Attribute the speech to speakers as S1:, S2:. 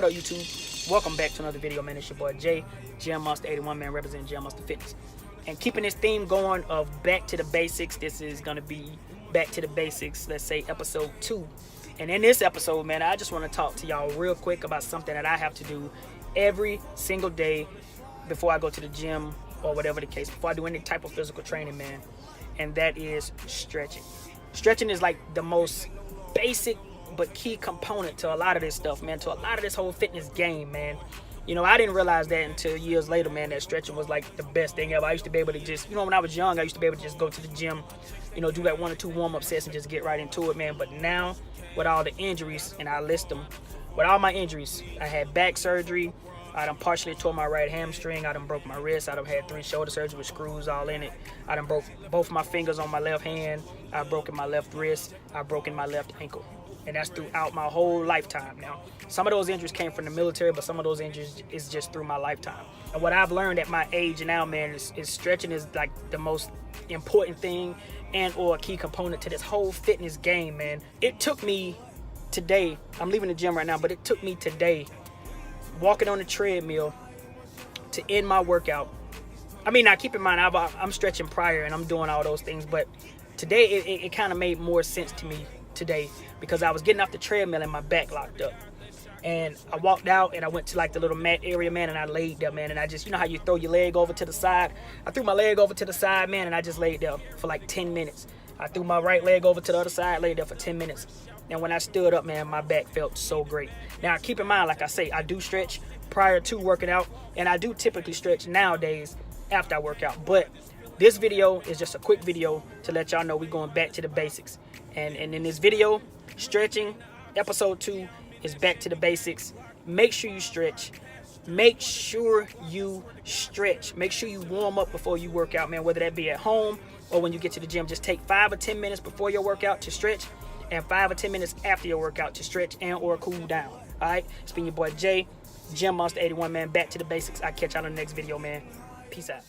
S1: up, YouTube? Welcome back to another video, man. It's your boy Jay, Gym Monster 81, man, representing Gym Monster Fitness. And keeping this theme going of back to the basics, this is going to be back to the basics, let's say episode 2. And in this episode, man, I just want to talk to y'all real quick about something that I have to do every single day before I go to the gym or whatever the case, before I do any type of physical training, man. And that is stretching. Stretching is like the most basic but key component to a lot of this stuff, man, to a lot of this whole fitness game, man. You know, I didn't realize that until years later, man, that stretching was like the best thing ever. I used to be able to just, you know, when I was young, I used to be able to just go to the gym, you know, do like 1 or 2 warm-up sets and just get right into it, man. But now, with all the injuries, and I list them, with all my injuries, I had back surgery, I done partially tore my right hamstring, I done broke my wrist, I done had 3 shoulder surgeries with screws all in it, I done broke both my fingers on my left hand, I broken my left wrist, I broken my left ankle. And that's throughout my whole lifetime. Now, some of those injuries came from the military, but some of those injuries is just through my lifetime. And what I've learned at my age now, man, is stretching is like the most important thing and or a key component to this whole fitness game, man. It took me today, I'm leaving the gym right now, but it took me today walking on the treadmill to end my workout. I mean, now keep in mind, I'm stretching prior and I'm doing all those things, but today it kind of made more sense to me today because I was getting off the treadmill and my back locked up. And I walked out and I went to like the little mat area, man, and I laid there, man, and I just, you know how you throw your leg over to the side? I threw my leg over to the side, man, and I just laid there for like 10 minutes. I threw my right leg over to the other side, laid there for 10 minutes. And when I stood up, man, my back felt so great. Now, keep in mind, like I say, I do stretch prior to working out, and I do typically stretch nowadays after I work out. But this video is just a quick video to let y'all know we're going back to the basics. And in this video, stretching, episode 2 is back to the basics. Make sure you stretch. Make sure you stretch. Make sure you warm up before you work out, man, whether that be at home or when you get to the gym. Just take 5 or 10 minutes before your workout to stretch and 5 or 10 minutes after your workout to stretch and or cool down. All right? It's been your boy Jay, Gym Monster 81, man. Back to the basics. I'll catch y'all in the next video, man. Peace out.